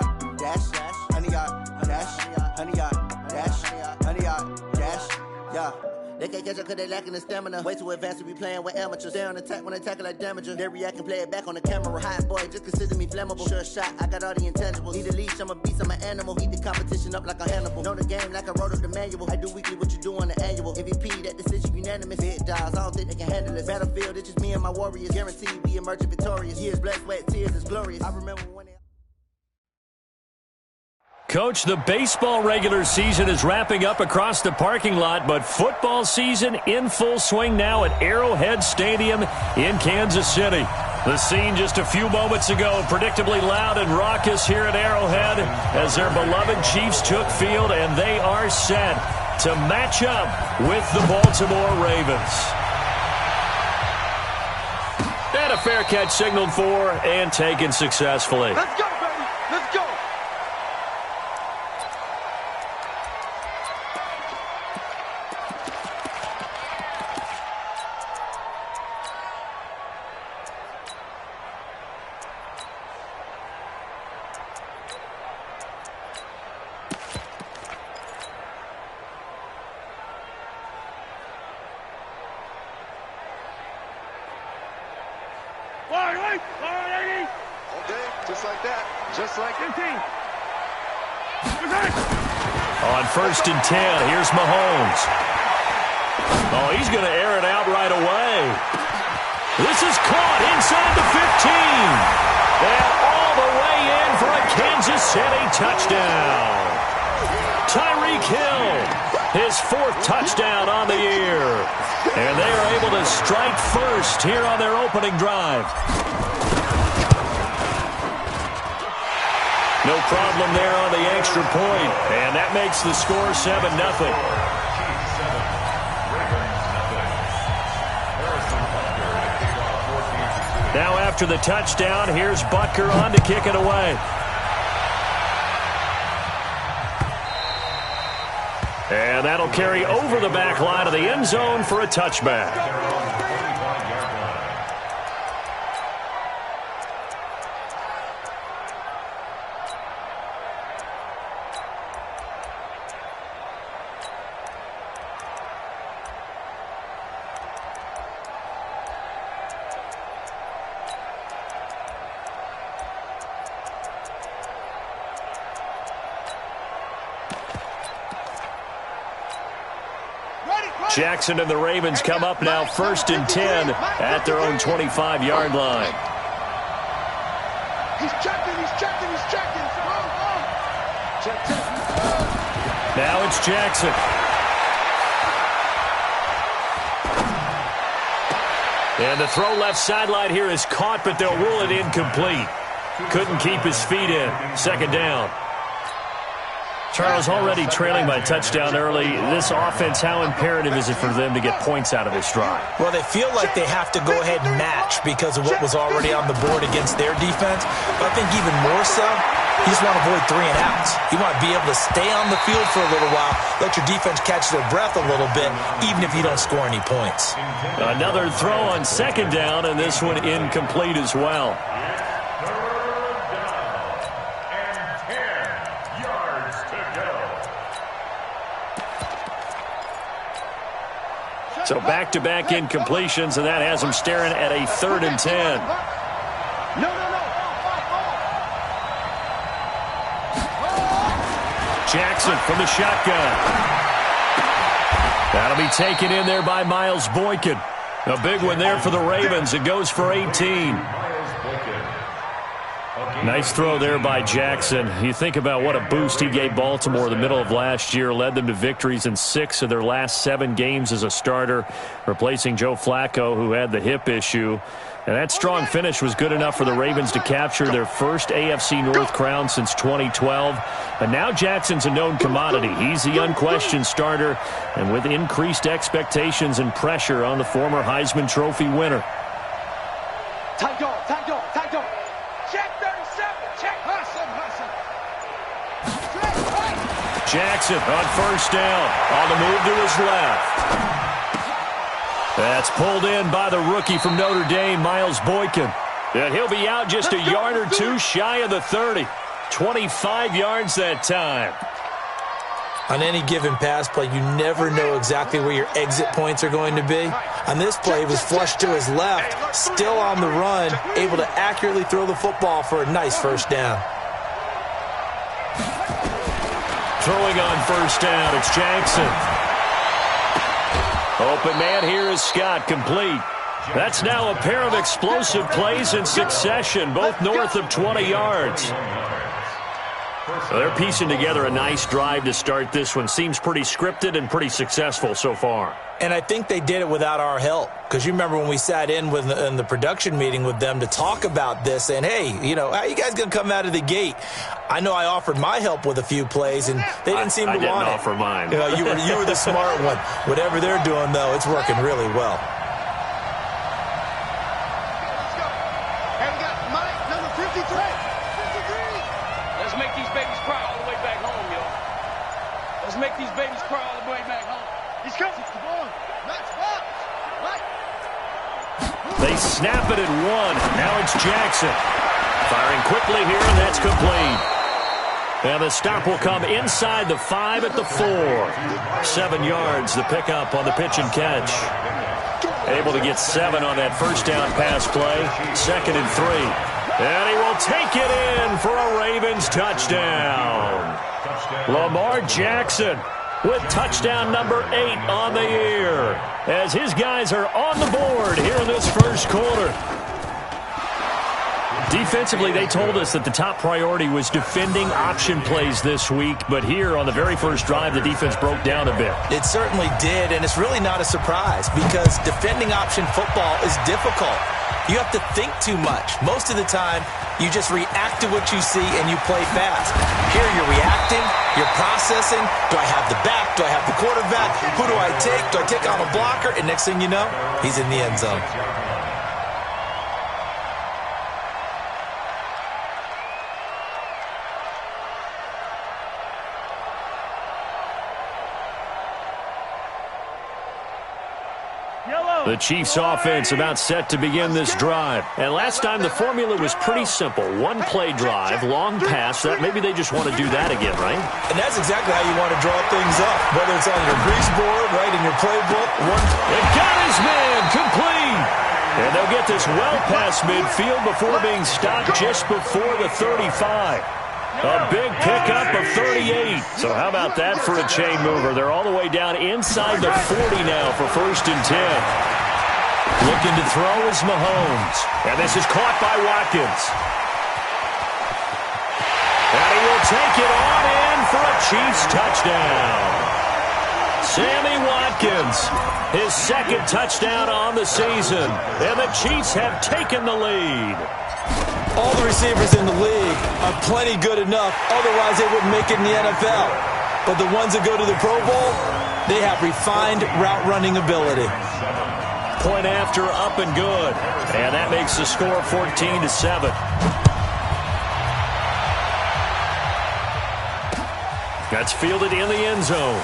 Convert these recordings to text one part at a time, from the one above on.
100-yard dash, 100-yard dash, 100-yard dash, 100-yard dash, yeah. They can't catch up cause they lacking the stamina. Way too advanced to be playing with amateurs. Stay on attack when they tackle like damager. They react and play it back on the camera. Hot boy, just consider me flammable. Sure shot, I got all the intangibles. Need a leash, I'm a beast, I'm an animal. Eat the competition up like a Hannibal. Know the game like I wrote up the manual. I do weekly what you do on the annual. MVP, that decision unanimous. Big dogs, I don't think they can handle this. Battlefield, it's just me and my warriors. Guaranteed we emerging victorious. Years, blood, sweat, tears, it's glorious. I remember when they... Coach, the baseball regular season is wrapping up across the parking lot, but football season in full swing now at Arrowhead Stadium in Kansas City. The scene just a few moments ago, predictably loud and raucous here at Arrowhead as their beloved Chiefs took field, and they are set to match up with the Baltimore Ravens. And a fair catch signaled for and taken successfully. Let's go, baby! Let's go! On 1st and 10, here's Mahomes. Oh, he's going to air it out right away. This is caught inside the 15. And all the way in for a Kansas City touchdown. Tyreek Hill, his 4th touchdown on the year. And they are able to strike first here on their opening drive. No problem there on the extra point, and that makes the score 7-0. Now after the touchdown, here's Butker on to kick it away. And that'll carry over the back line of the end zone for a touchback. Jackson and the Ravens come up now 1st and 10 at their own 25-yard line. He's checking. Now it's Jackson. And the throw left sideline here is caught, but they'll rule it incomplete. Couldn't keep his feet in. 2nd down. Charles, already trailing by touchdown early. This offense, how imperative is it for them to get points out of this drive? Well, they feel like they have to go ahead and match because of what was already on the board against their defense. But I think even more so, you just want to avoid 3 and outs. You want to be able to stay on the field for a little while, let your defense catch their breath a little bit, even if you don't score any points. Another throw on 2nd down, and this one incomplete as well. So back-to-back incompletions, and that has them staring at a 3rd and 10. No. Jackson from the shotgun. That'll be taken in there by Miles Boykin. A big one there for the Ravens. It goes for 18. Nice throw there by Jackson. You think about what a boost he gave Baltimore in the middle of last year, led them to victories in 6 of their last 7 games as a starter, replacing Joe Flacco, who had the hip issue. And that strong finish was good enough for the Ravens to capture their first AFC North crown since 2012. But now Jackson's a known commodity. He's the unquestioned starter, and with increased expectations and pressure on the former Heisman Trophy winner. Time go. Check 37. Check. Hustle. Jackson on 1st down. On the move to his left. That's pulled in by the rookie from Notre Dame, Miles Boykin. And he'll be out just a yard or two shy of the 30. 25 yards that time. On any given pass play, you never know exactly where your exit points are going to be. On this play, he was flushed to his left, still on the run, able to accurately throw the football for a nice first down. Throwing on first down, it's Jackson. Open man here is Scott, complete. That's now a pair of explosive plays in succession, both north of 20 yards. So they're piecing together a nice drive to start this one. Seems pretty scripted and pretty successful so far. And I think they did it without our help. Because you remember when we sat in the production meeting with them to talk about this, and hey, you know, how are you guys going to come out of the gate? I know I offered my help with a few plays, and they didn't seem to want it. I didn't offer mine. You know, you were the smart one. Whatever they're doing, though, it's working really well. Make these babies cry all the way back home. He's coming. They snap it at one. Now it's Jackson. Firing quickly here, and that's complete. And the stop will come inside the 5 at the 4. 7 yards, the pickup on the pitch and catch. Able to get 7 on that first down pass play. 2nd and 3. And he will take it in for a Ravens touchdown. Lamar Jackson with touchdown number 8 on the year as his guys are on the board here in this first quarter. Defensively, they told us that the top priority was defending option plays this week, but here on the very first drive, the defense broke down a bit. It certainly did, and it's really not a surprise because defending option football is difficult. You have to think too much. Most of the time, you just react to what you see and you play fast. Here you're reacting, you're processing. Do I have the back? Do I have the quarterback? Who do I take? Do I take on a blocker? And next thing you know, he's in the end zone. The Chiefs offense about set to begin this drive. And last time the formula was pretty simple. One play drive, long pass. That maybe they just want to do that again, right? And that's exactly how you want to draw things up. Whether it's on your grease board, right, in your playbook. They got his man complete. And they'll get this well past midfield before being stopped just before the 35. A big pickup of 38. So how about that for a chain mover? They're all the way down inside the 40 now for 1st and 10. Looking to throw is Mahomes. And this is caught by Watkins. And he will take it on in for a Chiefs touchdown. Sammy Watkins, his 2nd touchdown on the season. And the Chiefs have taken the lead. All the receivers in the league are plenty good enough. Otherwise, they wouldn't make it in the NFL. But the ones that go to the Pro Bowl, they have refined route running ability. Point after, up and good. And that makes the score 14-7. That's fielded in the end zone.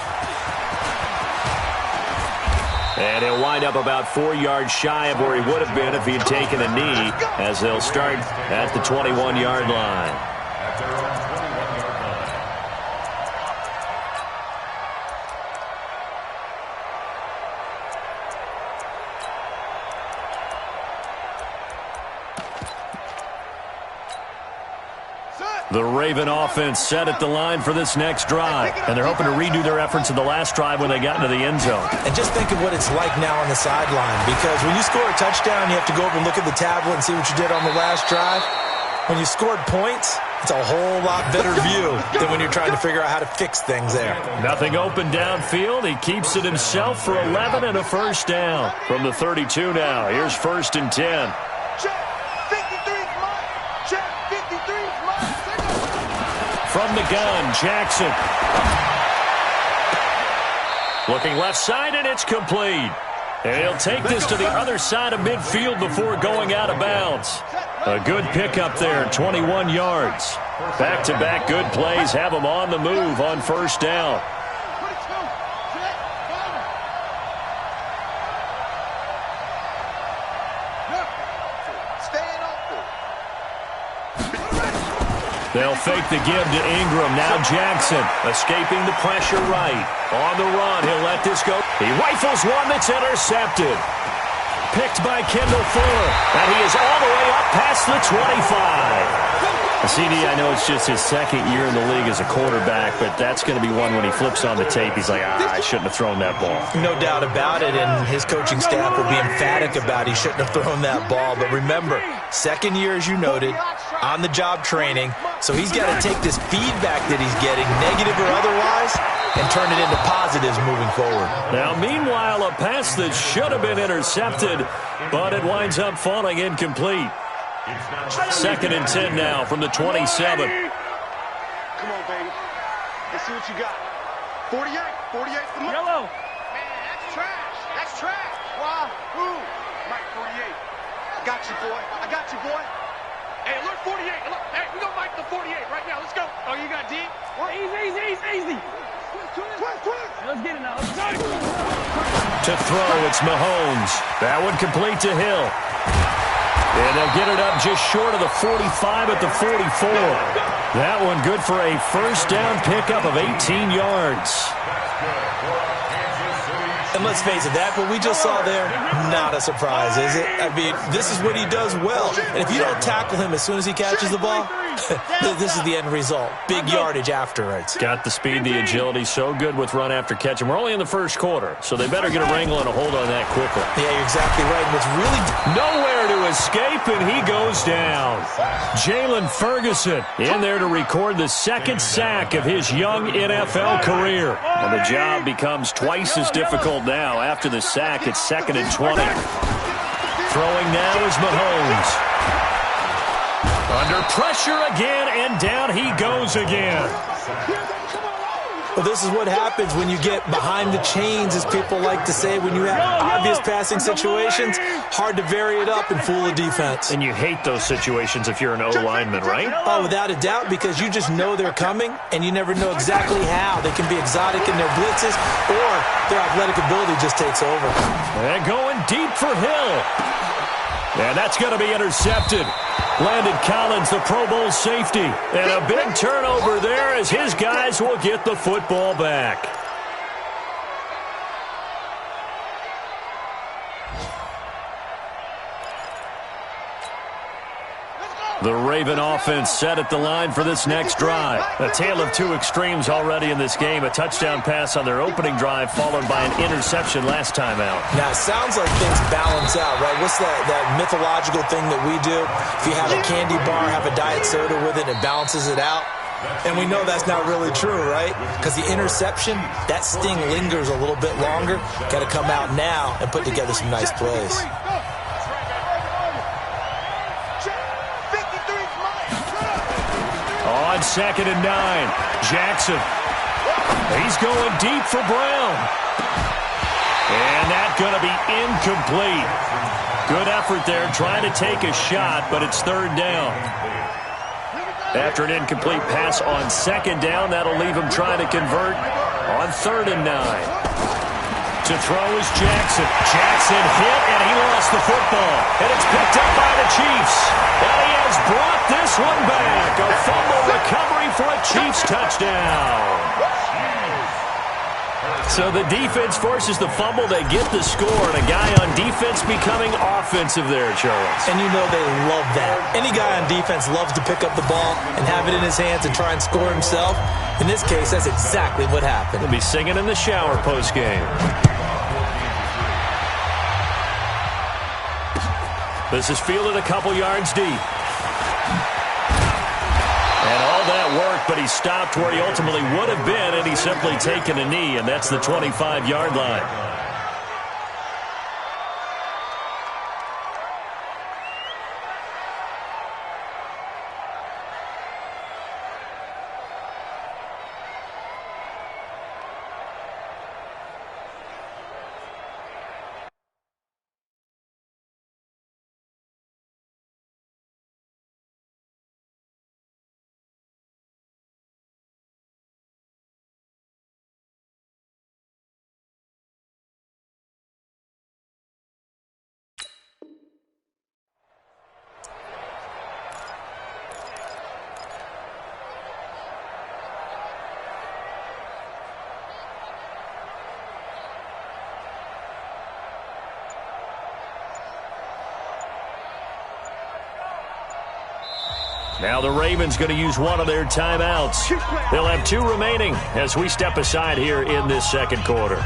And he'll wind up about 4 yards shy of where he would have been if he had taken a knee, as they'll start at the 21-yard line. The Raven offense set at the line for this next drive, and they're hoping to redo their efforts in the last drive when they got into the end zone. And just think of what it's like now on the sideline, because when you score a touchdown, you have to go over and look at the tablet and see what you did on the last drive. When you scored points, it's a whole lot better view than when you're trying to figure out how to fix things there. Nothing open downfield. He keeps it himself for 11 and a first down from the 32 now. Here's 1st and 10. From the gun, Jackson. Looking left side, and it's complete. And he'll take this to the other side of midfield before going out of bounds. A good pickup there, 21 yards. Back-to-back good plays have him on the move on 1st down. They'll fake the give to Ingram. Now Jackson escaping the pressure right. On the run, he'll let this go. He rifles one that's intercepted. Picked by Kendall Fuller. And he is all the way up past the 25. CD, I know it's just his second year in the league as a quarterback, but that's going to be one when he flips on the tape. He's like, I shouldn't have thrown that ball. No doubt about it, and his coaching staff will be emphatic about he shouldn't have thrown that ball. But remember, second year, as you noted, on-the-job training, so he's got to take this feedback that he's getting, negative or otherwise, and turn it into positives moving forward. Now, meanwhile, a pass that should have been intercepted, but it winds up falling incomplete. 2nd and 10 now from the 27. Come on, baby. Let's see what you got. 48. Yellow. Man, that's trash. That's trash. Why? Who? Mike 48. I got you, boy. Hey, look, 48. Look, hey, we gonna Mike the 48 right now. Let's go. Oh, you got D? What? Easy. Twist. Let's get it now. Let's go. To throw, it's Mahomes. That one complete to Hill. And they'll get it up just short of the 45 at the 44. That one good for a first down pickup of 18 yards. And let's face it, that what we just saw there, not a surprise, is it? I mean, this is what he does well. And if you don't tackle him as soon as he catches the ball, this is the end result. Big yardage afterwards. Got the speed, the agility, so good with run after catch. And we're only in the first quarter, so they better get a wrangle and a hold on that quickly. Yeah, you're exactly right. And what's really nowhere to escape, and he goes down. Jalen Ferguson in there to record the second sack of his young NFL career. And the job becomes twice as difficult now. After the sack, it's 2nd and 20. Throwing now is Mahomes. Under pressure again, and down he goes again. Well, this is what happens when you get behind the chains, as people like to say. When you have obvious passing situations, hard to vary it up and fool a defense. And you hate those situations if you're an O-lineman, right? Oh, without a doubt, because you just know they're coming, and you never know exactly how. They can be exotic in their blitzes, or their athletic ability just takes over. And going deep for Hill. And that's going to be intercepted. Landon Collins, the Pro Bowl safety. And a big turnover there as his guys will get the football back. The Raven offense set at the line for this next drive. A tale of two extremes already in this game. A touchdown pass on their opening drive followed by an interception last time out. Now, it sounds like things balance out, right? What's that mythological thing that we do? If you have a candy bar, have a diet soda with it, it balances it out. And we know that's not really true, right? Because the interception, that sting lingers a little bit longer. Got to come out now and put together some nice plays. On 2nd and 9, Jackson. He's going deep for Brown. And that's going to be incomplete. Good effort there trying to take a shot, but it's 3rd down. After an incomplete pass on 2nd down, that'll leave him trying to convert on 3rd and 9. To throw is Jackson. Jackson hit, and he lost the football. And it's picked up by the Chiefs. And he has brought this one back. A fumble recovery for a Chiefs touchdown. So the defense forces the fumble. They get the score, and a guy on defense becoming offensive there, Charles. And you know they love that. Any guy on defense loves to pick up the ball and have it in his hands and try and score himself. In this case, that's exactly what happened. He'll be singing in the shower post-game. This is fielded a couple yards deep. And all that work, but he stopped where he ultimately would have been, and he's simply taken a knee, and that's the 25-yard line. Now the Ravens going to use one of their timeouts. They'll have 2 remaining as we step aside here in this second quarter.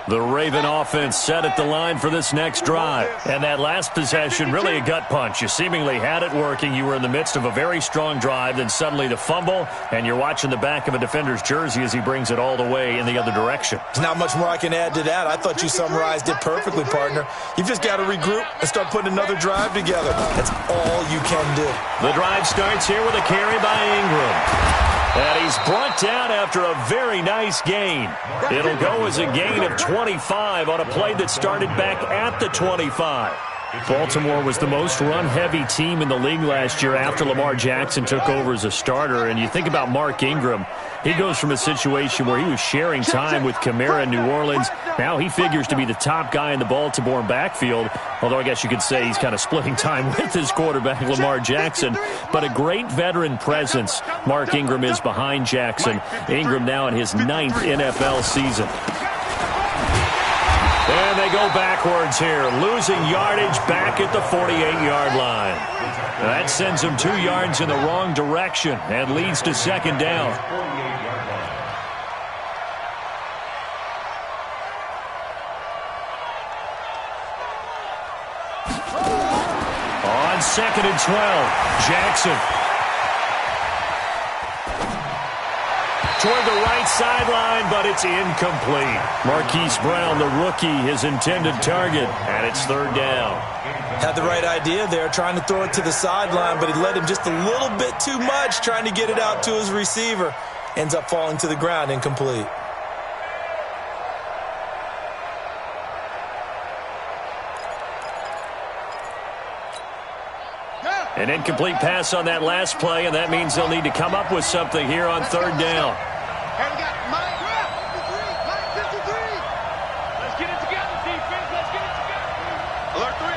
The Raven offense set at the line for this next drive. And that last possession, really a gut punch. You seemingly had it working. You were in the midst of a very strong drive. Then suddenly the fumble, and you're watching the back of a defender's jersey as he brings it all the way in the other direction. There's not much more I can add to that. I thought you summarized it perfectly, partner. You've just got to regroup and start putting another drive together. That's all you can do. The drive starts here with a carry by Ingram. And he's brought down after a very nice gain. It'll go as a gain of 25 on a play that started back at the 25. Baltimore was the most run-heavy team in the league last year after Lamar Jackson took over as a starter. And you think about Mark Ingram, he goes from a situation where he was sharing time with Kamara in New Orleans. Now he figures to be the top guy in the Baltimore backfield, although I guess you could say he's kind of splitting time with his quarterback, Lamar Jackson. But a great veteran presence Mark Ingram is behind Jackson. Ingram now in his 9th NFL season. And they go backwards here, losing yardage back at the 48-yard line. That sends them 2 yards in the wrong direction and leads to second down. On 2nd and 12, Jackson. Toward the right sideline, but it's incomplete. Marquise Brown, the rookie, his intended target, and it's 3rd down. Had the right idea there, trying to throw it to the sideline, but he led him just a little bit too much, trying to get it out to his receiver. Ends up falling to the ground, incomplete. An incomplete pass on that last play, and that means they'll need to come up with something here on 3rd down. And we got Mike 53. Let's get it together, defense. Let's get it together. Alert 3.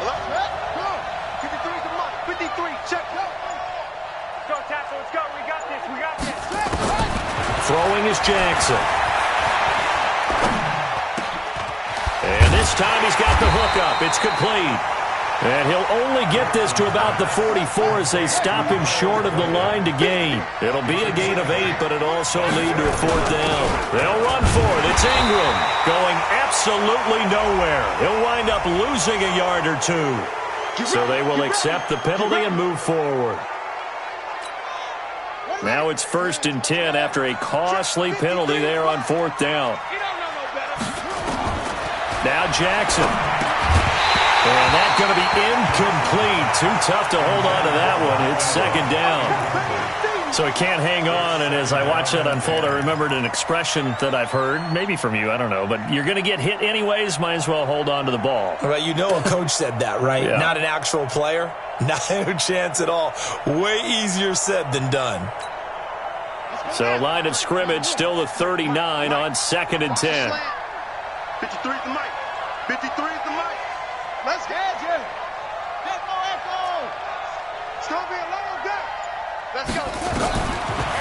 Alert. Come on. 53 to Mike. 53. Check. Let's go, tackle. Let's go. We got this. Throwing is Jackson. And this time he's got the hook up. It's complete. And he'll only get this to about the 44 as they stop him short of the line to gain. It'll be a gain of 8, but it'll also lead to a 4th down. They'll run for it. It's Ingram going absolutely nowhere. He'll wind up losing a yard or 2. So they will accept the penalty and move forward. Now it's 1st and 10 after a costly penalty there on 4th down. Now Jackson. And that's going to be incomplete. Too tough to hold on to that one. It's 2nd down. So he can't hang on. And as I watch that unfold, I remembered an expression that I've heard, maybe from you, I don't know. But you're going to get hit anyways, might as well hold on to the ball. All right, you know a coach said that, right? Yeah. Not an actual player. Not a chance at all. Way easier said than done. So line of scrimmage, still the 39 on 2nd and 10. 53 is the mic. 53 is the mic. Let's get you. Get more echo. It's going to be a long day. Let's go.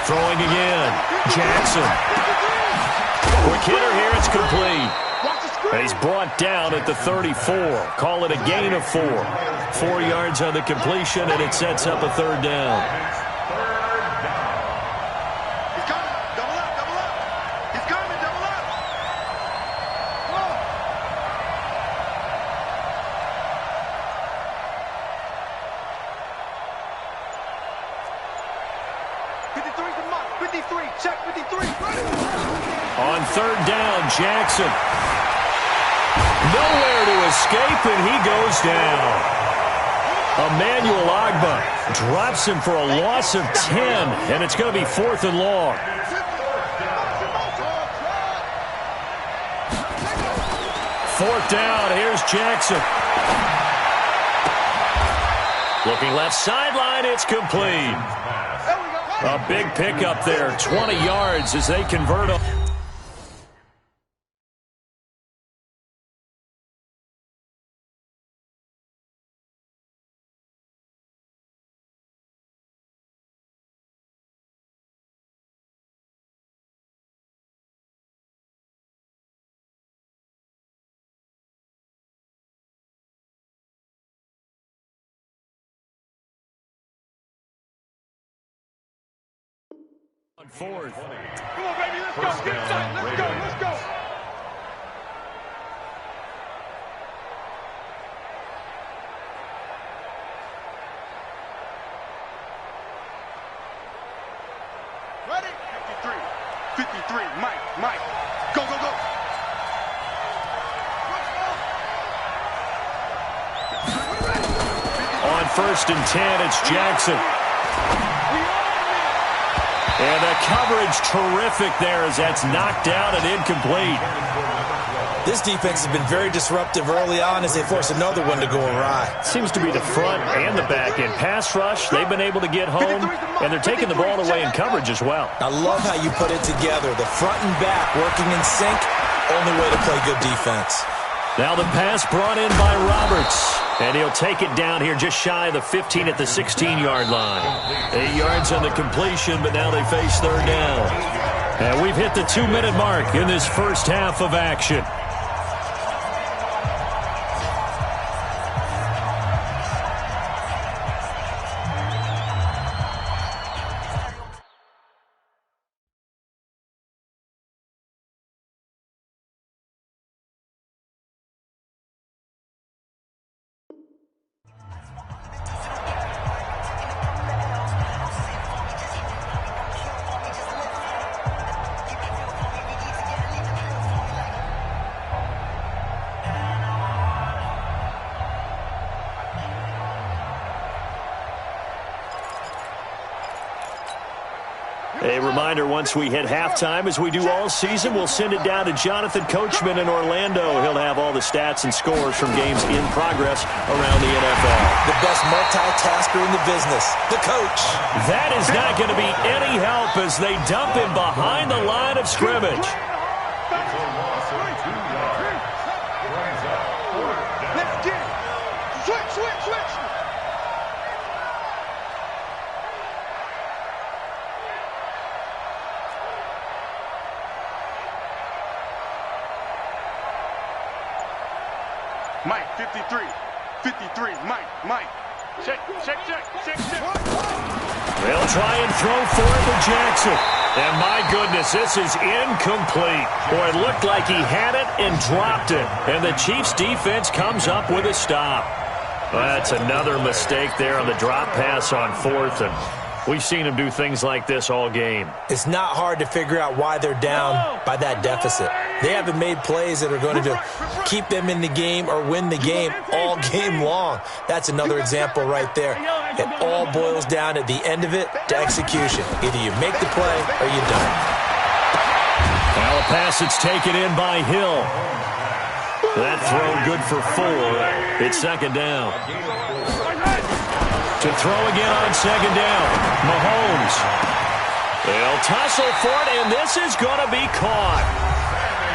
Throwing again. Jackson. Quick hitter here. It's complete. And he's brought down at the 34. Call it a gain of 4. 4 yards on the completion, and it sets up a 3rd down. On 3rd down, Jackson. Nowhere to escape, and he goes down. Emmanuel Ogbah drops him for a loss of 10, and it's going to be 4th and long. 4th down, here's Jackson. Looking left sideline, it's complete. A big pickup there, 20 yards as they convert. On fourth. Come on, baby, let's go. Get inside. Let's go. Let's go. Ready? 53. Mike. Go. On 1st and 10, it's Jackson. And the coverage terrific there as that's knocked down and incomplete. This defense has been very disruptive early on as they force another one to go awry. Seems to be the front and the back end. Pass rush, they've been able to get home, and they're taking the ball away in coverage as well. I love how you put it together. The front and back working in sync, only way to play good defense. Now the pass brought in by Roberts. And he'll take it down here just shy of the 15 at the 16-yard line. 8 yards on the completion, but now they face third down. And we've hit the 2-minute mark in this first half of action. A reminder, once we hit halftime, as we do all season, we'll send it down to Jonathan Coachman in Orlando. He'll have all the stats and scores from games in progress around the NFL. The best multitasker in the business, the coach. That is not going to be any help as they dump him behind the line of scrimmage. Let's get it. Switch. Mike, 53, Mike. Check. They'll try and throw for it to Jackson. And my goodness, this is incomplete. Boy, it looked like he had it and dropped it. And the Chiefs defense comes up with a stop. Well, that's another mistake there on the drop pass on 4th. And we've seen him do things like this all game. It's not hard to figure out why they're down by that deficit. They haven't made plays that are going to keep them in the game or win the game all game long. That's another example right there. It all boils down at the end of it to execution. Either you make the play or you don't. Now a pass that's taken in by Hill. That throw good for 4. It's second down. To throw again on second down. Mahomes. They'll tussle for it, and this is going to be caught.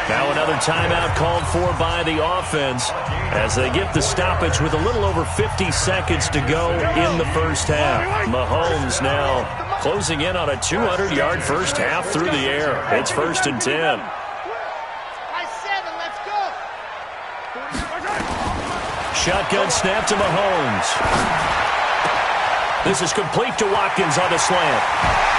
Now another timeout called for by the offense as they get the stoppage with a little over 50 seconds to go in the first half. Mahomes now closing in on a 200-yard first half through the air. It's 1st and 10. Shotgun snap to Mahomes. This is complete to Watkins on the slant.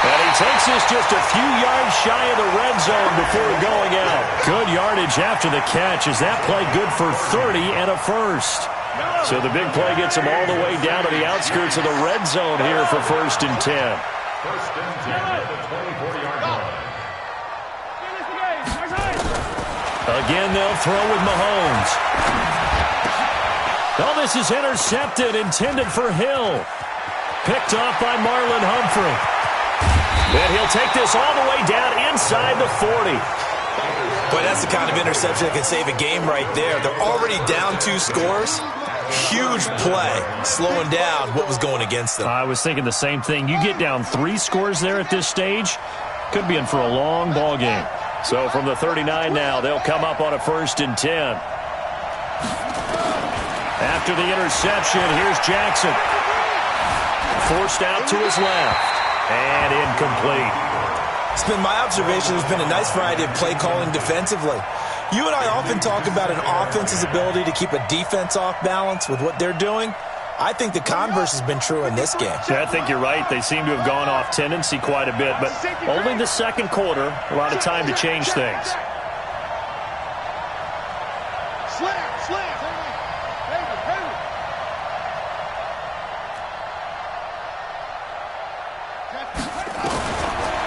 And he takes this just a few yards shy of the red zone before going out. Good yardage after the catch as that play good for 30 and a first. So the big play gets him all the way down to the outskirts of the red zone here for 1st and 10. 1st and 10 at the 24-yard line. Again, they'll throw with Mahomes. Oh, this is intercepted, intended for Hill. Picked off by Marlon Humphrey. And he'll take this all the way down inside the 40. Boy, that's the kind of interception that can save a game right there. They're already down 2 scores. Huge play, slowing down what was going against them. I was thinking the same thing. You get down 3 scores there at this stage, could be in for a long ball game. So from the 39 now, they'll come up on a 1st and 10. After the interception, here's Jackson. Forced out to his left. And incomplete. It's been my observation there's been a nice variety of play calling defensively. You and I often talk about an offense's ability to keep a defense off balance with what they're doing. I think the converse has been true in this game. Yeah, I think you're right. They seem to have gone off tendency quite a bit, but only the second quarter, a lot of time to change things.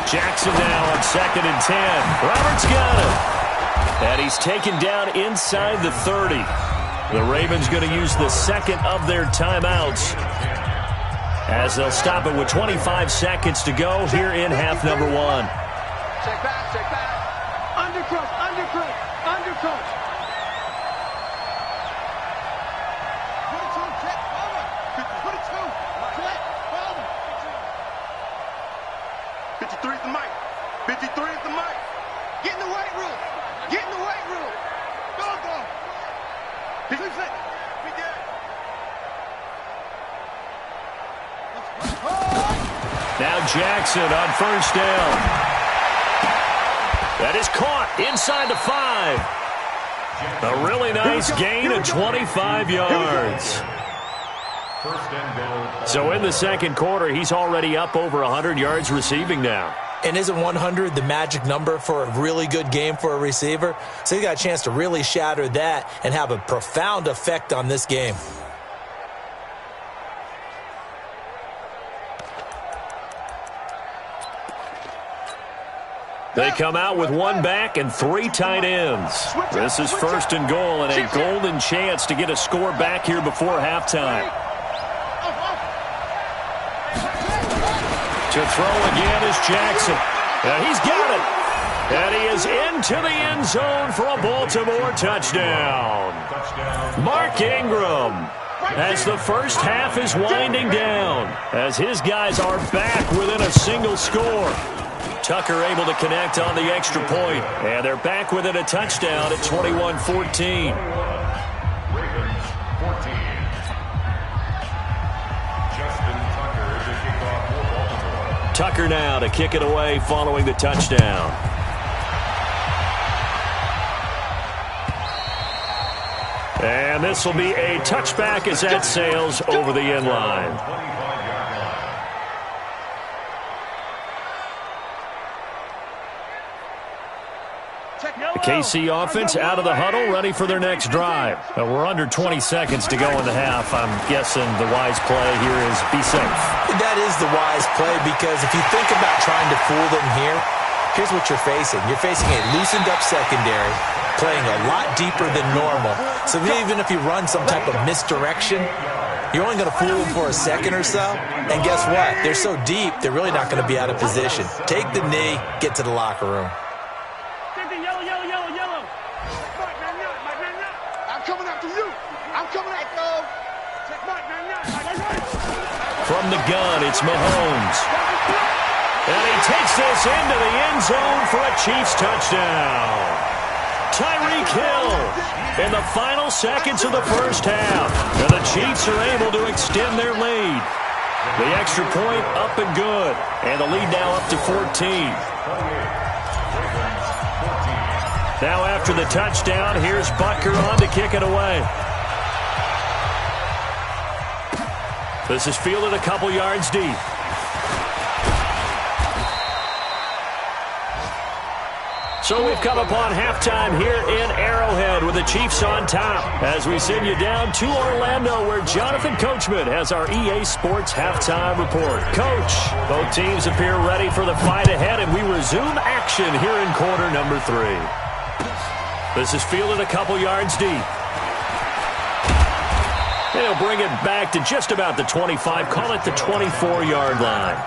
Jackson now on 2nd and 10. Roberts got him. And he's taken down inside the 30. The Ravens going to use the second of their timeouts as they'll stop it with 25 seconds to go here in half number 1. Check back. Undercut. Now Jackson on 1st down. That is caught inside the 5. A really nice gain of 25 yards. So in the second quarter, he's already up over 100 yards receiving now. And isn't 100 the magic number for a really good game for a receiver? So he got a chance to really shatter that and have a profound effect on this game. They come out with 1 back and 3 tight ends. This is 1st and goal and a golden chance to get a score back here before halftime. To throw again is Jackson. And he's got it. And he is into the end zone for a Baltimore touchdown. Mark Ingram, as the first half is winding down, as his guys are back within a single score. Tucker able to connect on the extra point, and they're back within a touchdown at 21-14. Tucker now to kick it away following the touchdown. And this will be a touchback as that sails over the end line. The KC offense out of the huddle, ready for their next drive. We're under 20 seconds to go in the half. I'm guessing the wise play here is be safe. That is the wise play, because if you think about trying to fool them here, here's what you're facing. You're facing a loosened up secondary, playing a lot deeper than normal. So even if you run some type of misdirection, you're only going to fool them for a second or so. And guess what? They're so deep, they're really not going to be out of position. Take the knee, get to the locker room. From the gun, it's Mahomes. And he takes this into the end zone for a Chiefs touchdown. Tyreek Hill in the final seconds of the first half. And the Chiefs are able to extend their lead. The extra point up and good. And the lead now up to 14. Now after the touchdown, here's Butker on to kick it away. This is fielded a couple yards deep. So we've come upon halftime here in Arrowhead with the Chiefs on top as we send you down to Orlando, where Jonathan Coachman has our EA Sports halftime report. Coach, both teams appear ready for the fight ahead, and we resume action here in quarter number 3. This is fielded a couple yards deep. They'll bring it back to just about the 25, call it the 24-yard line.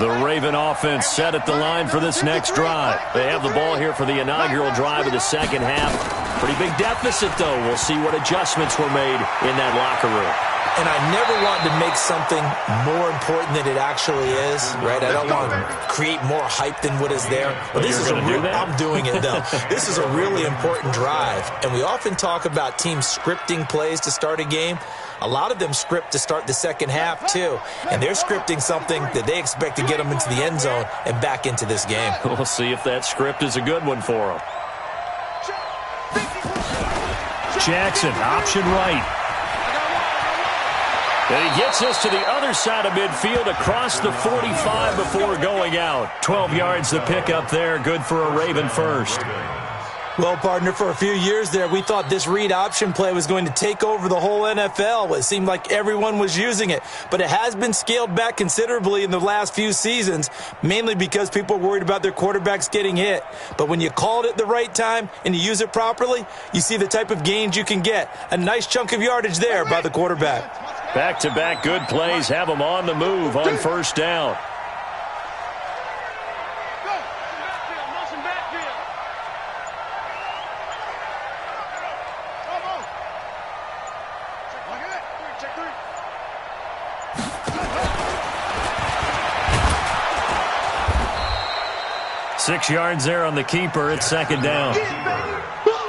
The Raven offense set at the line for this next drive. They have the ball here for the inaugural drive of the second half. Pretty big deficit, though. We'll see what adjustments were made in that locker room. And I never want to make something more important than it actually is, right? I don't want to create more hype than what is there. But this is I'm doing it, though. This is a really important drive. And we often talk about teams scripting plays to start a game. A lot of them script to start the second half, too. And they're scripting something that they expect to get them into the end zone and back into this game. We'll see if that script is a good one for them. Jackson, option right. And he gets us to the other side of midfield across the 45 before going out. 12 yards to pick up there. Good for a Raven first. Well, partner, for a few years there, we thought this read option play was going to take over the whole NFL. It seemed like everyone was using it. But it has been scaled back considerably in the last few seasons, mainly because people are worried about their quarterbacks getting hit. But when you call it at the right time and you use it properly, you see the type of gains you can get. A nice chunk of yardage there by the quarterback. Back-to-back good plays have them on the move on first down. Six yards there on the keeper. It's second down.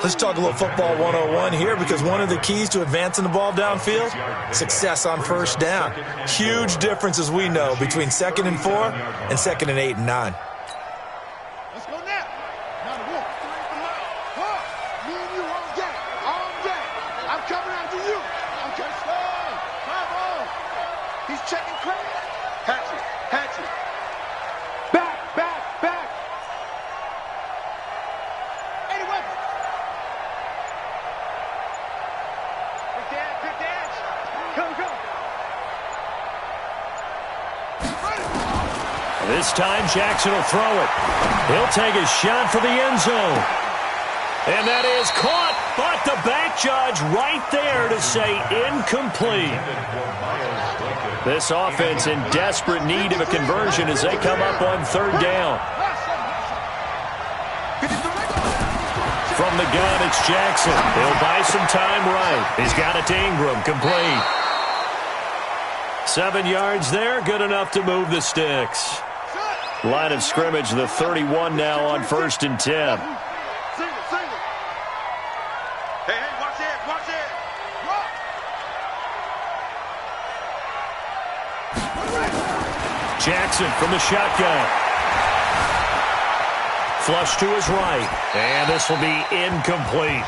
Let's talk a little football 101 here, because one of the keys to advancing the ball downfield, success on first down. Huge difference, as we know, between 2nd and 4 and 2nd and 8 and 9. Let's go now. Now the wolf. Me and you all day. All day. I'm coming after you. I'm just saying. Come on. He's checking credit. Hatchet. Hatchet. Back. Any weapon. Good dash. Go. This time, Jackson will throw it. He'll take a shot for the end zone. And that is caught, but the back judge right there to say incomplete. This offense in desperate need of a conversion as they come up on third down. From the gun, it's Jackson. He'll buy some time right. He's got it to Ingram, complete. 7 yards there, good enough to move the sticks. Line of scrimmage, the 31 now on 1st and 10. Hey, watch it. Jackson from the shotgun. Flush to his right, and this will be incomplete.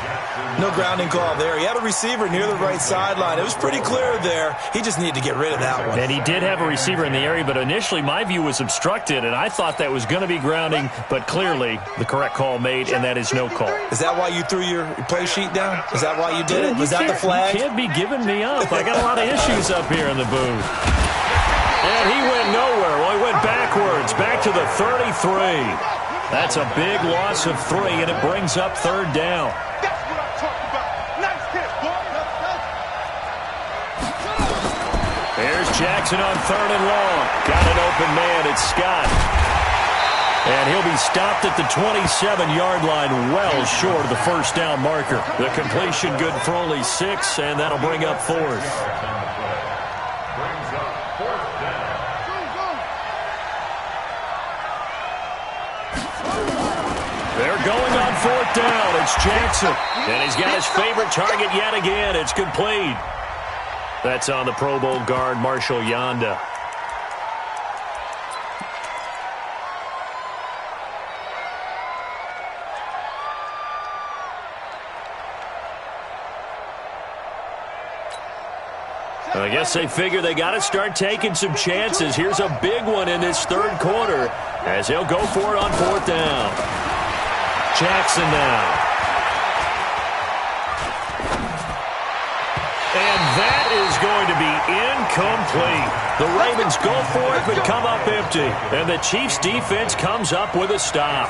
No grounding call there. He had a receiver near the right sideline. It was pretty clear there. He just needed to get rid of that one. And he did have a receiver in the area, but initially my view was obstructed, and I thought that was going to be grounding, but clearly the correct call made, and that is no call. Is that why you threw your play sheet down? Is that why you did it? Was that the flag? You can't be giving me up. I got a lot of issues up here in the booth. And he went nowhere. Well, he went backwards, back to the 33. That's a big loss of 3, and it brings up third down. That's what I'm talking about. Nice hit, boy. Here's Jackson on 3rd and long. Got an open man. It's Scott. And he'll be stopped at the 27-yard line, well short of the first down marker. The completion good for only 6, and that'll bring up 4th. They're going on 4th down. It's Jackson. And he's got his favorite target yet again. It's complete. That's on the Pro Bowl guard, Marshall Yanda. I guess they figure they got to start taking some chances. Here's a big one in this third quarter as he'll go for it on 4th down. Jackson now. And that is going to be incomplete. The Ravens go for it but come up empty. And the Chiefs defense comes up with a stop.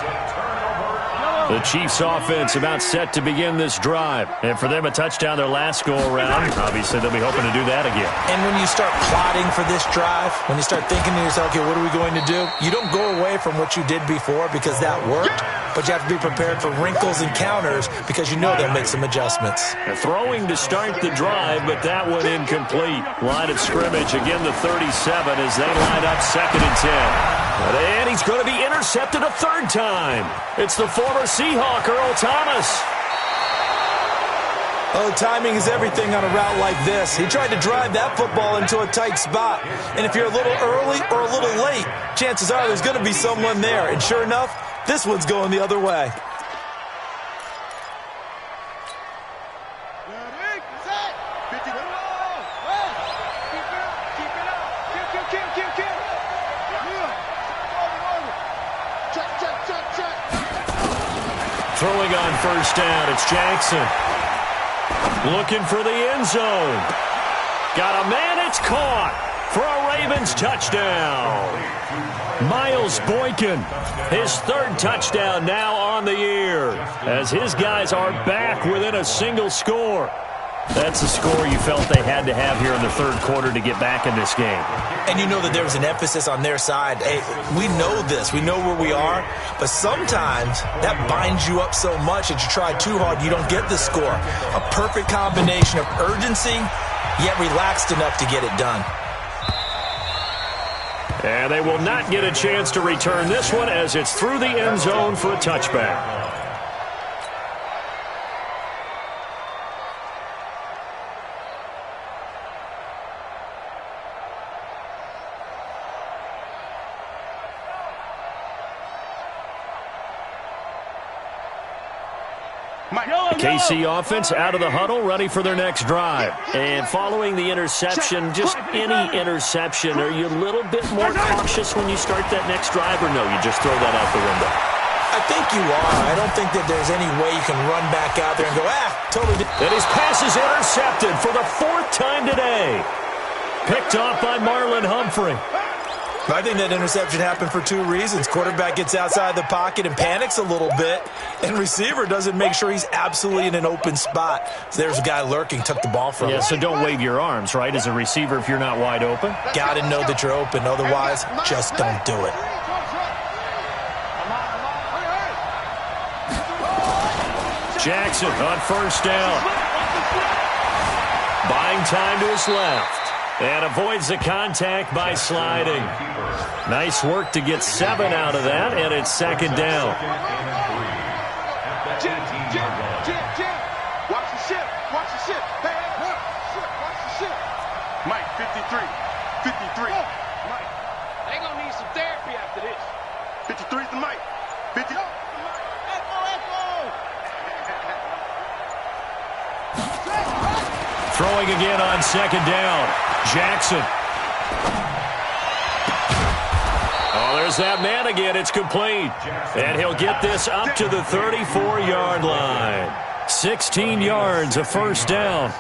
The Chiefs offense about set to begin this drive. And for them, a touchdown their last go-around. Obviously, they'll be hoping to do that again. And when you start plotting for this drive, when you start thinking to yourself, okay, what are we going to do? You don't go away from what you did before because that worked, but you have to be prepared for wrinkles and counters because you know they'll make some adjustments. Throwing to start the drive, but that one incomplete. Line of scrimmage, again the 37 as they line up 2nd and 10. And he's going to be intercepted a third time. It's the former Seahawk, Earl Thomas. Oh, timing is everything on a route like this. He tried to drive that football into a tight spot. And if you're a little early or a little late, chances are there's going to be someone there. And sure enough, this one's going the other way. Throwing on first down, it's Jackson. Looking for the end zone. Got a man, it's caught for a Ravens touchdown. Miles Boykin, his 3rd touchdown now on the year, as his guys are back within a single score. That's the score you felt they had to have here in the 3rd quarter to get back in this game. And you know that there was an emphasis on their side. Hey, we know this. We know where we are. But sometimes that binds you up so much that you try too hard, you don't get the score. A perfect combination of urgency, yet relaxed enough to get it done. And they will not get a chance to return this one as it's through the end zone for a touchback. KC offense out of the huddle, ready for their next drive. And following the interception, just any interception, are you a little bit more cautious when you start that next drive, or no, you just throw that out the window? I think you are. I don't think that there's any way you can run back out there and go, totally. And his pass is intercepted for the 4th time today. Picked off by Marlon Humphrey. I think that interception happened for 2 reasons. Quarterback gets outside the pocket and panics a little bit, and receiver doesn't make sure he's absolutely in an open spot. So there's a guy lurking, took the ball from him. Yeah, so don't wave your arms, right, as a receiver if you're not wide open? Got to know that you're open. Otherwise, just don't do it. Jackson on first down. Buying time to his left. And avoids the contact by sliding. Nice work to get 7 out of that, and it's 2nd down. Watch the ship. Watch the ship. Hey, watch the ship. Mike, 53. 53. Mike. They're going to need some therapy after this. 53 is the Mike. 50. Throwing again on 2nd down. Jackson. Oh, there's that man again. It's complete. And he'll get this up to the 34-yard line. 16 yards, a first down.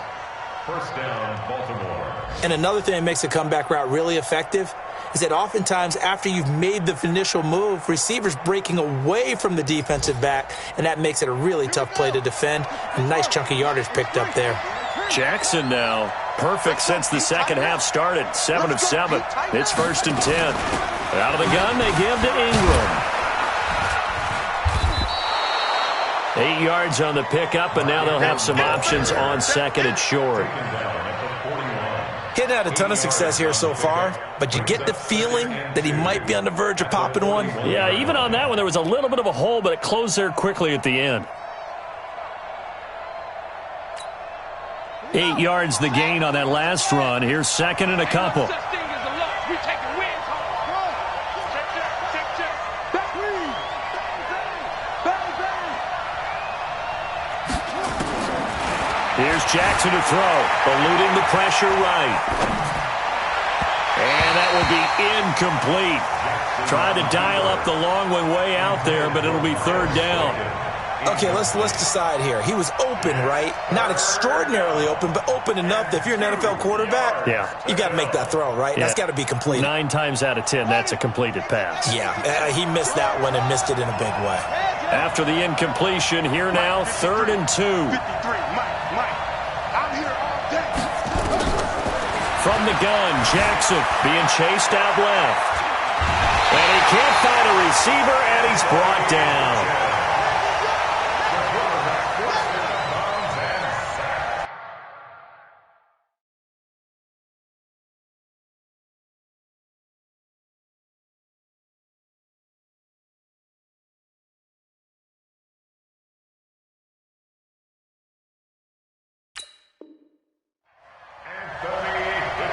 First down, Baltimore. And another thing that makes a comeback route really effective is that oftentimes after you've made the initial move, receivers breaking away from the defensive back, and that makes it a really tough play to defend. A nice chunk of yardage picked up there. Jackson now, perfect since the second half started. 7 of 7. It's 1st and 10. Out of the gun, they give to Ingram. 8 yards on the pickup, and now they'll have some options on 2nd and short. He's had a ton of success here so far, but you get the feeling that he might be on the verge of popping one. Yeah, even on that one, there was a little bit of a hole, but it closed there quickly at the end. 8 yards the gain on that last run. Here's 2nd and a couple. Here's Jackson to throw, eluding the pressure right. And that will be incomplete. Tried to dial up the long one way out there, but it'll be 3rd down. Okay, let's decide here. He was open, right? Not extraordinarily open, but open enough that if you're an NFL quarterback, you got to make that throw, right? That's got to be complete. 9 times out of 10, that's a completed pass. Yeah, he missed that one and missed it in a big way. After the incompletion, here now, 3rd and 2. 53, Mike, I'm here all day. From the gun, Jackson being chased out left. And he can't find a receiver, and he's brought down.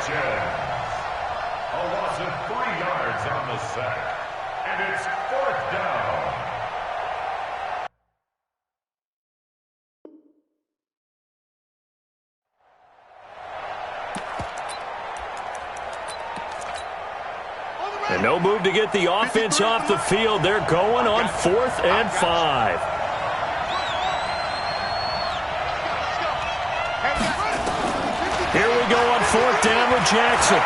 A loss of 3 yards on the sack. And it's 4th down. And no move to get the offense off the field. They're going on 4th and 5. Here we go on 4th down with Jackson.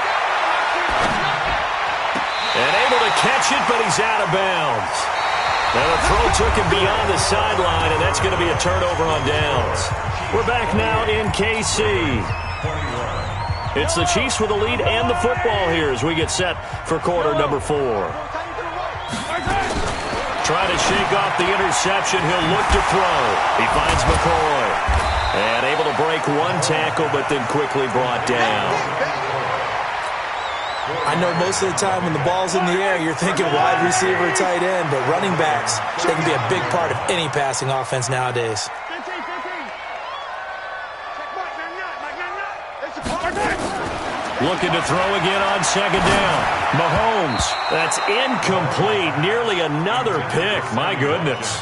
And able to catch it, but he's out of bounds. Now the throw took him beyond the sideline, and that's going to be a turnover on downs. We're back now in KC. It's the Chiefs with the lead and the football here as we get set for quarter number 4. Trying to shake off the interception. He'll look to throw. He finds McCoy. And able to break one tackle, but then quickly brought down. I know most of the time when the ball's in the air, you're thinking wide receiver, tight end, but running backs, they can be a big part of any passing offense nowadays. Looking to throw again on 2nd down. Mahomes, that's incomplete. Nearly another pick. My goodness.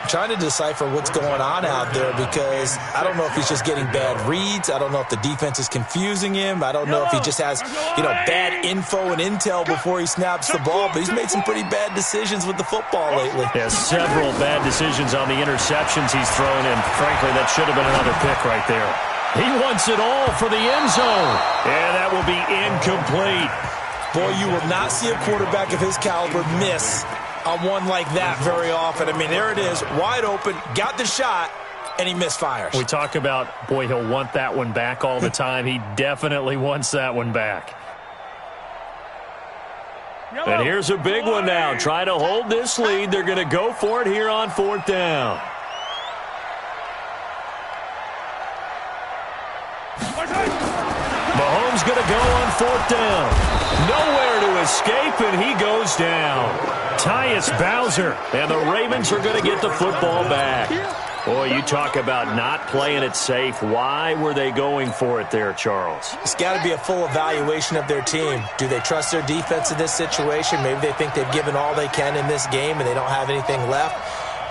Trying to decipher what's going on out there because I don't know if he's just getting bad reads. I don't know if the defense is confusing him. I don't know if he just has, bad info and intel before he snaps the ball. But he's made some pretty bad decisions with the football lately. Yeah, several bad decisions on the interceptions he's thrown, and frankly, that should have been another pick right there. He wants it all for the end zone, and that will be incomplete. Boy, you will not see a quarterback of his caliber miss on one like that very often. I mean, there it is, wide open, got the shot, and he misfires. We talk about, boy, he'll want that one back all the time. He definitely wants that one back. And here's a big one now. Trying to hold this lead. They're going to go for it here on 4th down. Mahomes going to go on 4th down. Nowhere to escape, and he goes down. Tyus Bowser, and the Ravens are going to get the football back. Boy, you talk about not playing it safe. Why were they going for it there, Charles? It's got to be a full evaluation of their team. Do they trust their defense in this situation? Maybe they think they've given all they can in this game and they don't have anything left.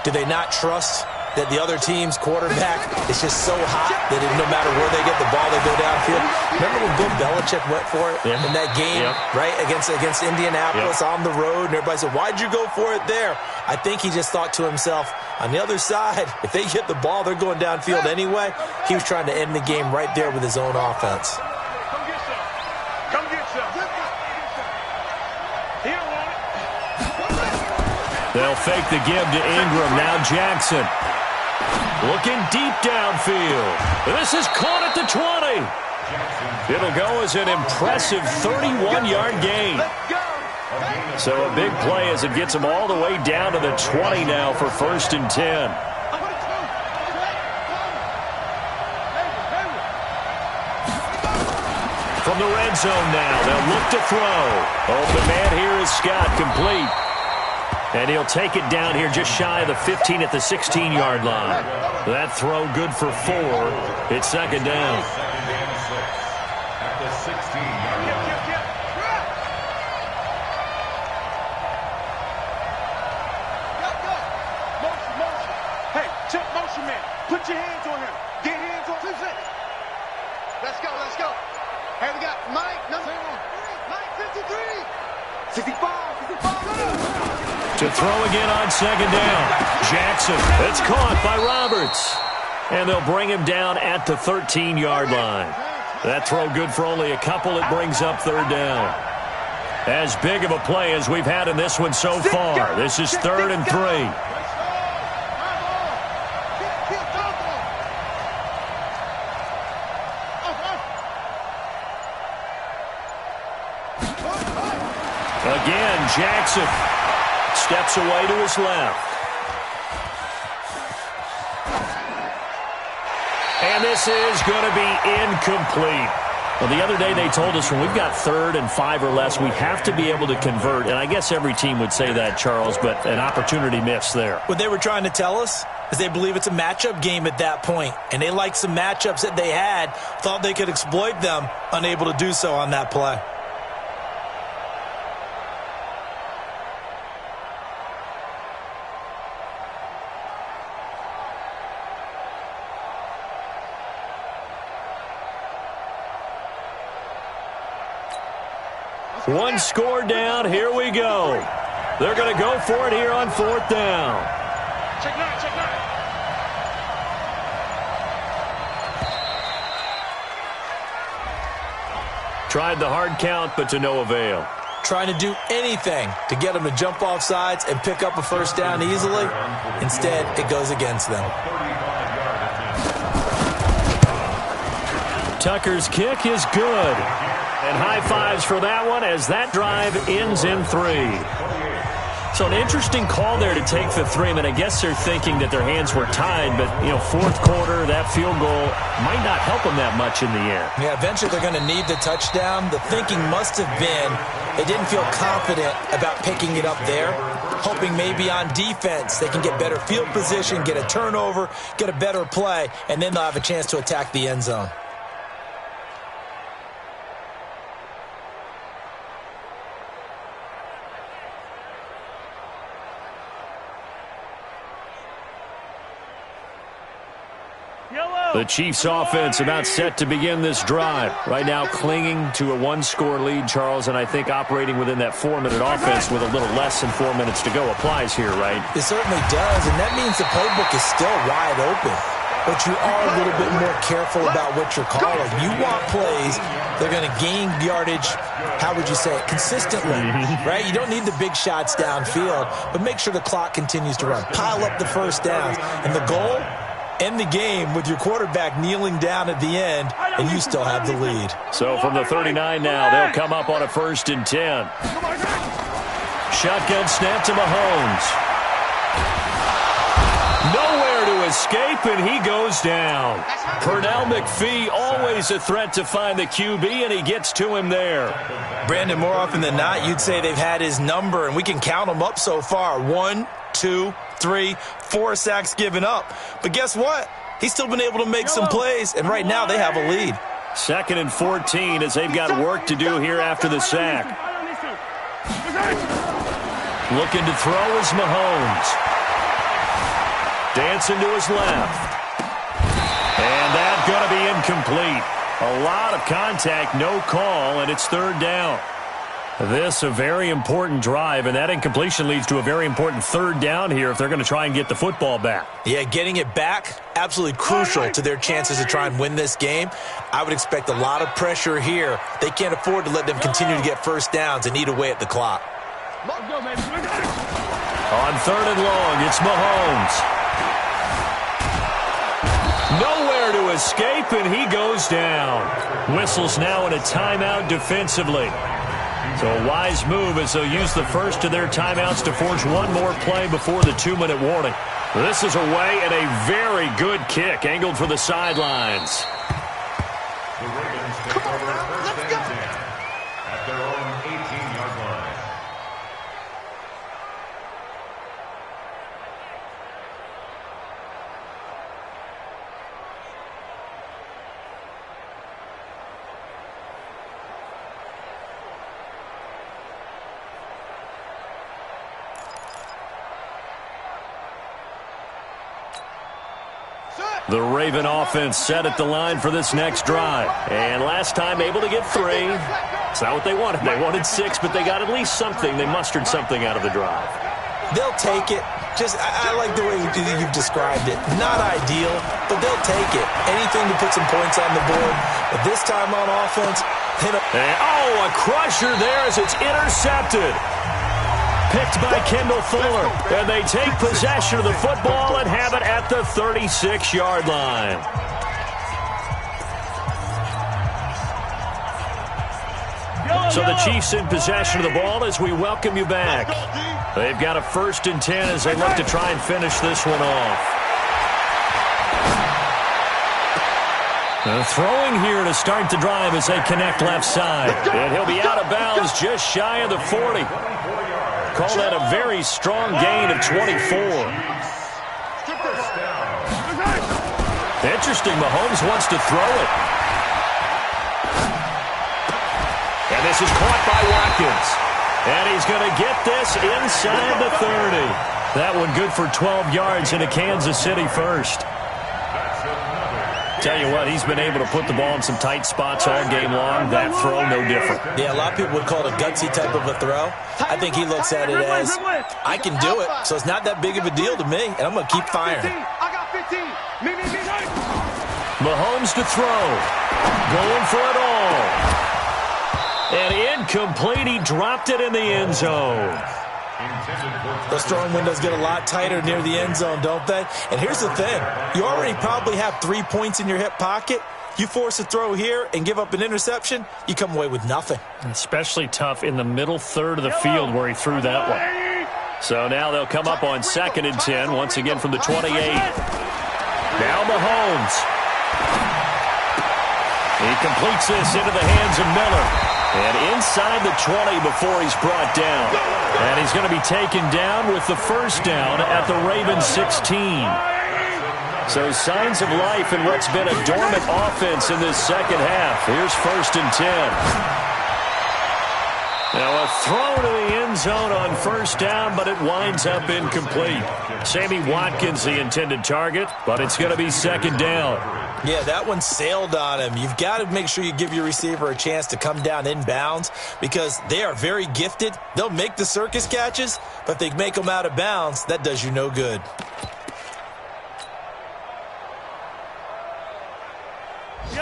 Do they not trust that the other team's quarterback is just so hot that no matter where they get the ball, they go downfield? Remember when Bill Belichick went for it in that game, right, against Indianapolis on the road, and everybody said, why'd you go for it there? I think he just thought to himself, on the other side, if they get the ball, they're going downfield anyway. He was trying to end the game right there with his own offense. Come get some. Come get some. He don't want it. They'll fake the give to Ingram. Now Jackson. Looking deep downfield. This is caught at the 20. It'll go as an impressive 31-yard gain. So a big play as it gets them all the way down to the 20 now for 1st and 10. From the red zone now, they'll look to throw. Open man here is Scott, complete. And he'll take it down here just shy of the 15 at the 16-yard line. That throw good for 4. It's 2nd down. At the 16-yard line. Motion. Hey, check motion man. Put your hands on him. Get hands on him. Let's go. Hey, we got Mike, number 53. 65. To throw again on 2nd down. Jackson, it's caught by Roberts. And they'll bring him down at the 13-yard line. That throw good for only a couple. It brings up 3rd down. As big of a play as we've had in this one so far. This is 3rd and 3. Again, Jackson steps away to his left. And this is going to be incomplete. Well, the other day they told us when we've got 3rd and 5 or less, we have to be able to convert. And I guess every team would say that, Charles, but an opportunity missed there. What they were trying to tell us is they believe it's a matchup game at that point. And they liked some matchups that they had, thought they could exploit them, unable to do so on that play. One score down. Here we go. They're going to go for it here on 4th down. Check nine, check nine. Tried the hard count, but to no avail. Trying to do anything to get them to jump off sides and pick up a 1st down easily. Instead, it goes against them. Tucker's kick is good. And high fives for that one as that drive ends in 3. So an interesting call there to take the 3. I mean, I guess they're thinking that their hands were tied, but, 4th quarter, that field goal might not help them that much in the end. Yeah, eventually they're going to need the touchdown. The thinking must have been they didn't feel confident about picking it up there, hoping maybe on defense they can get better field position, get a turnover, get a better play, and then they'll have a chance to attack the end zone. The Chiefs offense about set to begin this drive. Right now clinging to a 1-score lead, Charles, and I think operating within that 4-minute offense with a little less than 4 minutes to go applies here, right? It certainly does, and that means the playbook is still wide open. But you are a little bit more careful about what you're calling. You want plays, they're going to gain yardage, how would you say it, consistently, right? You don't need the big shots downfield, but make sure the clock continues to run. Pile up the 1st downs, and the goal, end the game with your quarterback kneeling down at the end, and you still have the lead. So from the 39 now, they'll come up on a 1st and 10. Shotgun snap to Mahomes. Nowhere to escape, and he goes down. Pernell McPhee, always a threat to find the QB, and he gets to him there. Brandon, more often than not, you'd say they've had his number, and we can count them up so far. 1, 2, 3, 4 sacks given up. But guess what? He's still been able to make some plays, and right now they have a lead. 2nd and 14 as they've got work to do here after the sack. Looking to throw is Mahomes. Dancing to his left. And that's going to be incomplete. A lot of contact, no call, and it's 3rd down. This a very important drive, and that incompletion leads to a very important 3rd down here if they're going to try and get the football back. Yeah, getting it back, absolutely crucial to their chances to try and win this game. I would expect a lot of pressure here. They can't afford to let them continue to get 1st downs and eat away at the clock. On 3rd and long, it's Mahomes. Nowhere to escape, and he goes down. Whistles now in a timeout defensively. So a wise move as they'll use the first of their timeouts to force one more play before the 2-minute warning. This is away and a very good kick angled for the sidelines. The Ravens take over 1st and 10 at their own 18-yard line. The Raven offense set at the line for this next drive. And last time able to get 3. It's not what they wanted. They wanted 6, but they got at least something. They mustered something out of the drive. They'll take it. I like the way you've described it. Not ideal, but they'll take it. Anything to put some points on the board. But this time on offense, Oh, a crusher there as it's intercepted. Picked by Kendall Fuller. And they take possession of the football and have it at the 36-yard line. So the Chiefs in possession of the ball as we welcome you back. They've got a 1st and 10 as they look to try and finish this one off. Throwing here to start the drive as they connect left side. And he'll be out of bounds just shy of the 40. Call that a very strong gain of 24. Interesting, Mahomes wants to throw it. And this is caught by Watkins. And he's going to get this inside the 30. That one good for 12 yards into Kansas City first. Tell you what, he's been able to put the ball in some tight spots all game long. That throw, no different. Yeah, a lot of people would call it a gutsy type of a throw. I think he looks at it as, I can do it, so it's not that big of a deal to me, and I'm going to keep firing. I got 15. Mahomes to throw. Going for it all. And incomplete. He dropped it in the end zone. Those throwing windows get a lot tighter near the end zone, don't they? And here's the thing. You already probably have 3 points in your hip pocket. You force a throw here and give up an interception, you come away with nothing. Especially tough in the middle third of the field where he threw that one. So now they'll come up on 2nd and 10, once again from the 28. Now Mahomes. He completes this into the hands of Miller. And inside the 20 before he's brought down. And he's going to be taken down with the 1st down at the Ravens 16. So signs of life in what's been a dormant offense in this second half. Here's 1st and 10. Now a throw to the end zone on 1st down, but it winds up incomplete. Sammy Watkins the intended target, but it's going to be 2nd down. Yeah, that one sailed on him. You've got to make sure you give your receiver a chance to come down inbounds because they are very gifted. They'll make the circus catches, but if they make them out of bounds, that does you no good.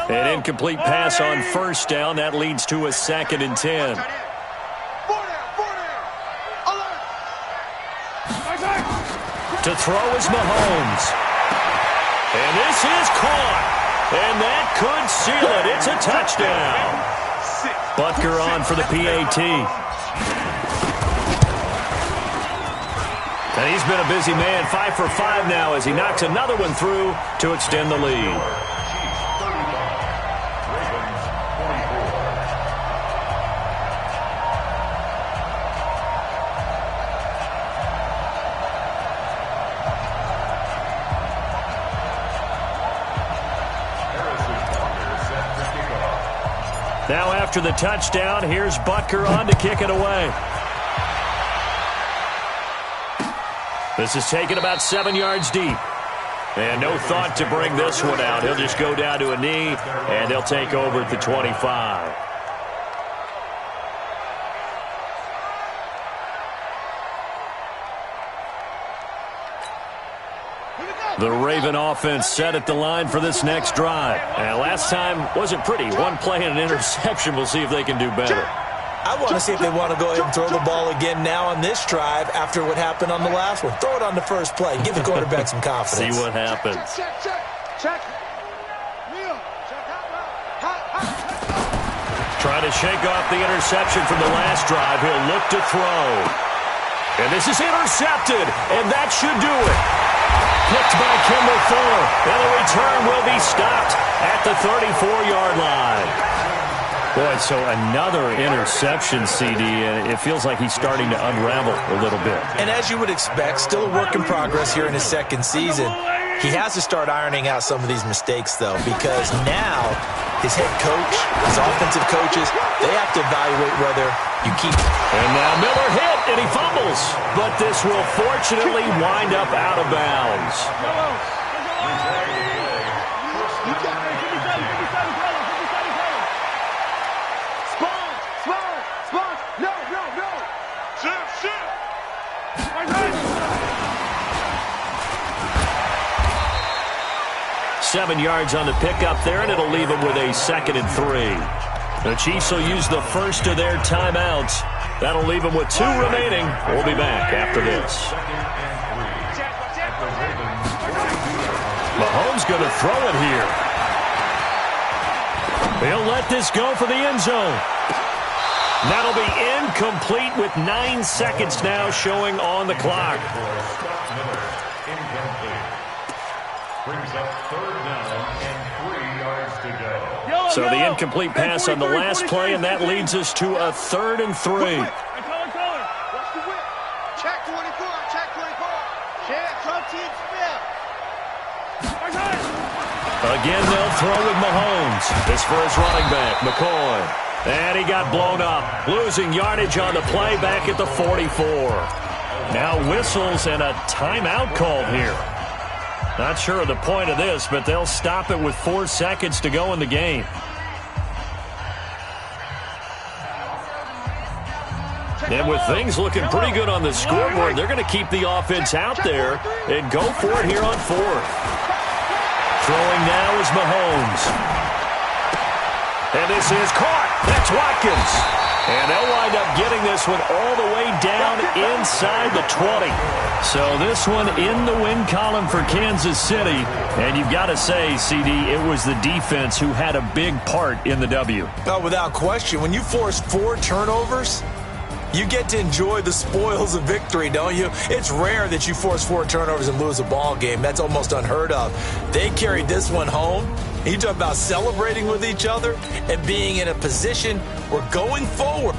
An incomplete pass on 1st down. That leads to a 2nd and 10. To throw is Mahomes. And this is caught. And that could seal it. It's a touchdown. Butker on for the PAT. And he's been a busy man, 5 for 5 now as he knocks another one through to extend the lead. Now after the touchdown, here's Butker on to kick it away. This is taken about 7 yards deep. And no thought to bring this one out. He'll just go down to a knee, and they'll take over at the 25. The Raven offense set at the line for this next drive. And last time wasn't pretty. One play and an interception. We'll see if they can do better. I want to see if they want to go ahead and throw the ball again now on this drive after what happened on the last one. Throw it on the first play. Give the quarterback some confidence. See what happens. Check. Trying to shake off the interception from the last drive. He'll look to throw. And this is intercepted. And that should do it. Picked by Kendall Fuller. And the return will be stopped at the 34-yard line. Boy, so another interception, CD, and it feels like he's starting to unravel a little bit. And as you would expect, still a work in progress here in his second season. He has to start ironing out some of these mistakes, though, because now his head coach, his offensive coaches, they have to evaluate whether you keep. And now Miller hit, and he fumbles. But this will fortunately wind up out of bounds. Shift. 7 yards on the pickup there, and it'll leave him with a 2nd and 3. The Chiefs will use the first of their timeouts. That'll leave them with 2 remaining. We'll be back after this. Mahomes going to throw it here. He'll let this go for the end zone. That'll be incomplete with 9 seconds now showing on the clock. Brings up 3rd down and 3 yards to go. So the incomplete pass on the last play, and that leads us to a 3rd and 3. Watch the whip. Check 24. Check 24. Check. Come team spell. Again, they'll throw with Mahomes. This for his running back, McCoy. And he got blown up, losing yardage on the play back at the 44. Now whistles and a timeout called here. Not sure of the point of this, but they'll stop it with 4 seconds to go in the game. And with things looking pretty good on the scoreboard, they're going to keep the offense out there and go for it here on 4th. Throwing now is Mahomes. And this is caught. That's Watkins. And they'll wind up getting this one all the way down inside the 20. So this one in the win column for Kansas City. And you've got to say, CD, it was the defense who had a big part in the W. Oh, without question. When you force 4 turnovers, you get to enjoy the spoils of victory, don't you? It's rare that you force 4 turnovers and lose a ball game. That's almost unheard of. They carried this one home. You talk about celebrating with each other and being in a position where going forward,